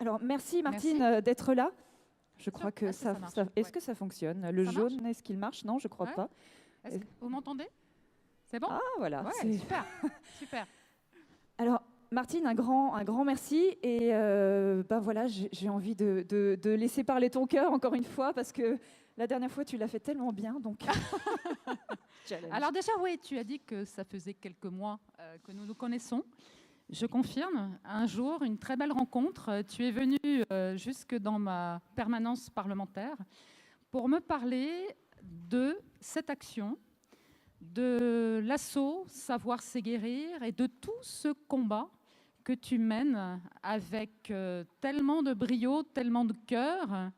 Alors, merci Martine Merci. d'être là. Je crois que Est-ce que ça marche? est-ce Ouais. que ça fonctionne? Le Ça jaune, est-ce qu'il marche? Non, je crois Ouais. pas. Est-ce que vous m'entendez? C'est bon? Ah, voilà. Ouais, super, super. Alors, Martine, un grand merci. Et ben voilà, j'ai envie de laisser parler ton cœur encore une fois, parce que la dernière fois, tu l'as fait tellement bien. Donc, challenge. Alors déjà, oui, tu as dit que ça faisait quelques mois que nous nous connaissons. Je confirme, un jour, une très belle rencontre. Tu es venu jusque dans ma permanence parlementaire pour me parler de cette action, de l'assaut Savoir c'est guérir et de tout ce combat que tu mènes avec tellement de brio, tellement de cœur.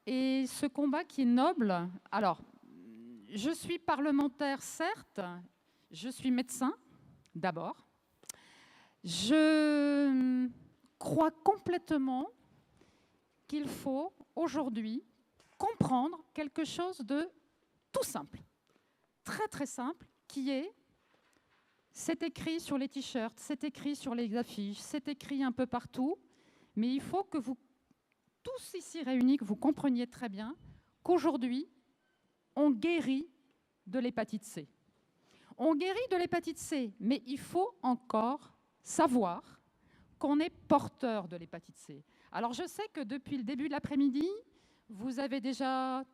Et ce combat qui est noble. Alors, je suis parlementaire, certes, je suis médecin d'abord. Je crois complètement qu'il faut aujourd'hui comprendre quelque chose de tout simple, très très simple, qui est, c'est écrit sur les t-shirts, c'est écrit sur les affiches, c'est écrit un peu partout, mais il faut que vous, tous ici réunis, que vous compreniez très bien qu'aujourd'hui, on guérit de l'hépatite C. On guérit de l'hépatite C, mais il faut encore savoir qu'on est porteur de l'hépatite C. Alors je sais que depuis le début de l'après-midi,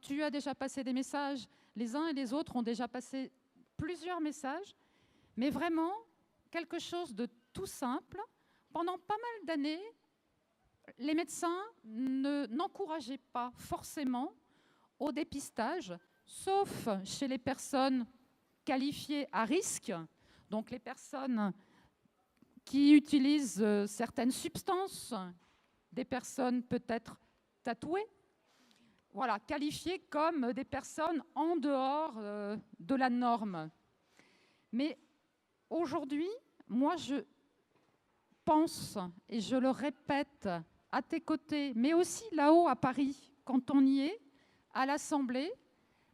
tu as déjà passé des messages, les uns et les autres ont déjà passé plusieurs messages, mais vraiment quelque chose de tout simple. Pendant pas mal d'années, les médecins n'encourageaient pas forcément au dépistage, sauf chez les personnes qualifiées à risque, donc les personnes qui utilisent certaines substances, des personnes peut-être tatouées, voilà, qualifiées comme des personnes en dehors de la norme. Mais aujourd'hui, moi je pense, et je le répète à tes côtés, mais aussi là-haut à Paris, quand on y est, à l'Assemblée,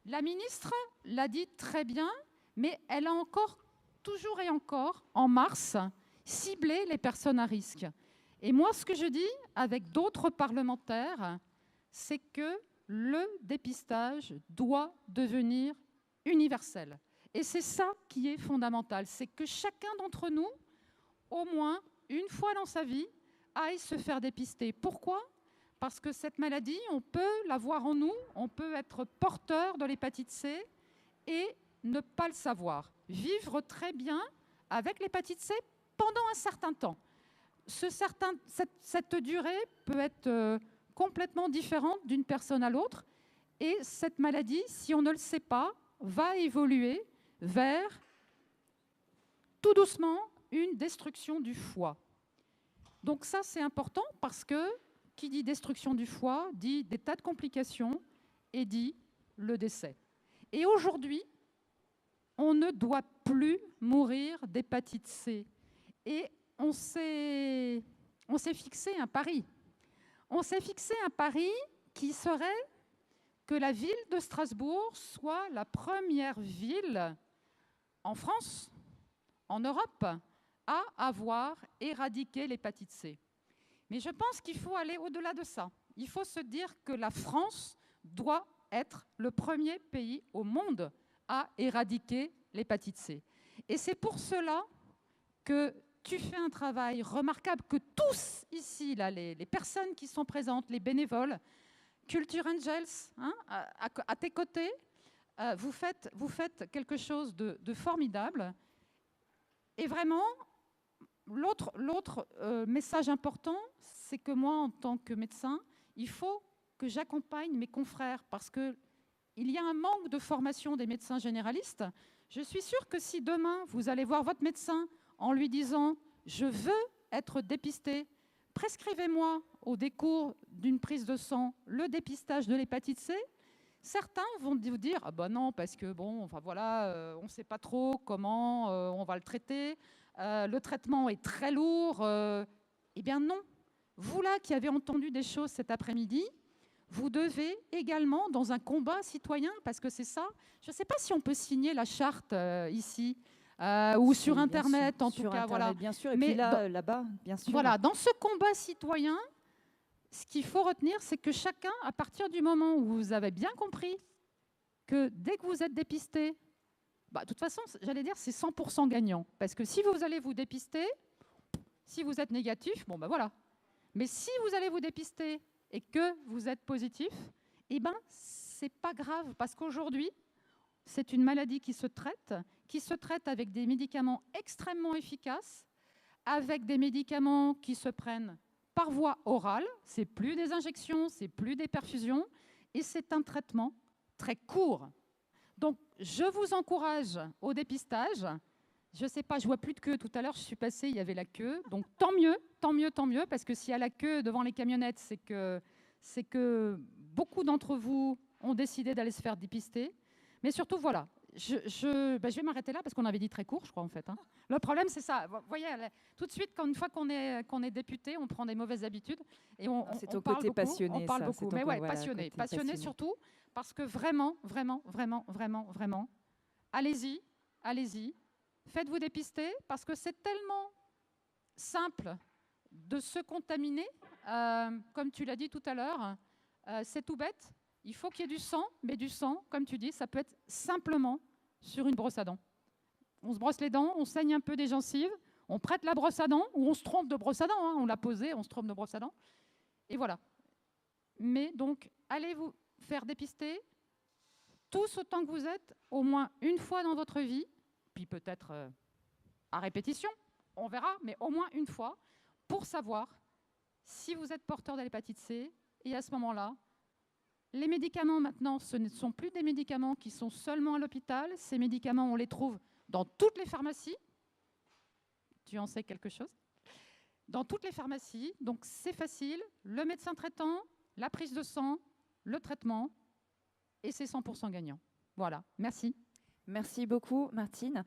la ministre l'a dit très bien, mais elle a encore, toujours et encore, en mars, ciblé les personnes à risque. Et moi, ce que je dis avec d'autres parlementaires, c'est que le dépistage doit devenir universel. Et c'est ça qui est fondamental, c'est que chacun d'entre nous, au moins une fois dans sa vie, aille se faire dépister. Pourquoi ? Parce que cette maladie, on peut l'avoir en nous, on peut être porteur de l'hépatite C et ne pas le savoir. Vivre très bien avec l'hépatite C pendant un certain temps. Cette durée peut être complètement différente d'une personne à l'autre. Et cette maladie, si on ne le sait pas, va évoluer vers, tout doucement, une destruction du foie. Donc ça, c'est important parce que qui dit destruction du foie dit des tas de complications et dit le décès. Et aujourd'hui, on ne doit plus mourir d'hépatite C. Et on s'est fixé un pari. On s'est fixé un pari qui serait que la ville de Strasbourg soit la première ville en France, en Europe, à avoir éradiqué l'hépatite C. Mais je pense qu'il faut aller au-delà de ça. Il faut se dire que la France doit être le premier pays au monde à éradiquer l'hépatite C. Et c'est pour cela que tu fais un travail remarquable, que tous ici, là, les personnes qui sont présentes, les bénévoles, Culture Angels, hein, à tes côtés, vous faites quelque chose de formidable. Et vraiment, l'autre message important, c'est que moi, en tant que médecin, il faut que j'accompagne mes confrères parce qu'il y a un manque de formation des médecins généralistes. Je suis sûre que si demain, vous allez voir votre médecin en lui disant « Je veux être dépisté, prescrivez-moi au décours d'une prise de sang le dépistage de l'hépatite C », certains vont vous dire « Ah ben non, parce que bon, enfin voilà, on ne sait pas trop comment on va le traiter. Le traitement est très lourd. » Eh bien non. Vous là qui avez entendu des choses cet après-midi, vous devez également, dans un combat citoyen, parce que c'est ça, je ne sais pas si on peut signer la charte ici, ou sur Internet, en tout cas. Internet, voilà. bien sûr, et mais puis là-bas, bien sûr. Voilà, dans ce combat citoyen, ce qu'il faut retenir, c'est que chacun, à partir du moment où vous avez bien compris que dès que vous êtes dépisté, de toute façon, j'allais dire, c'est 100% gagnant. Parce que si vous allez vous dépister, si vous êtes négatif, voilà. Mais si vous allez vous dépister et que vous êtes positif, c'est pas grave. Parce qu'aujourd'hui, c'est une maladie qui se traite avec des médicaments extrêmement efficaces, avec des médicaments qui se prennent par voie orale. C'est plus des injections, c'est plus des perfusions. Et c'est un traitement très court. Donc, je vous encourage au dépistage. Je ne sais pas, je vois plus de queue. Tout à l'heure, je suis passée, il y avait la queue. Donc, tant mieux, parce que s'il y a la queue devant les camionnettes, c'est que beaucoup d'entre vous ont décidé d'aller se faire dépister. Mais surtout, voilà, je vais m'arrêter là, parce qu'on avait dit très court, je crois, en fait. Le problème, c'est ça. Vous voyez, tout de suite, une fois qu'on est député, on prend des mauvaises habitudes. Et on parle beaucoup, passionné, on parle ça. beaucoup. Mais ouais, passionné surtout. Parce que vraiment, allez-y, faites-vous dépister, parce que c'est tellement simple de se contaminer, comme tu l'as dit tout à l'heure, c'est tout bête, il faut qu'il y ait du sang, mais du sang, comme tu dis, ça peut être simplement sur une brosse à dents. On se brosse les dents, on saigne un peu des gencives, on prête la brosse à dents, ou on se trompe de brosse à dents, on l'a posée, on se trompe de brosse à dents, et voilà. Mais donc, allez vous faire dépister, tous autant que vous êtes, au moins une fois dans votre vie, puis peut-être à répétition, on verra, mais au moins une fois, pour savoir si vous êtes porteur de l'hépatite C. Et à ce moment-là, les médicaments maintenant, ce ne sont plus des médicaments qui sont seulement à l'hôpital. Ces médicaments, on les trouve dans toutes les pharmacies. Tu en sais quelque chose? Dans toutes les pharmacies, donc c'est facile. Le médecin traitant, la prise de sang, le traitement, et c'est 100% gagnant. Voilà, merci. Merci beaucoup, Martine.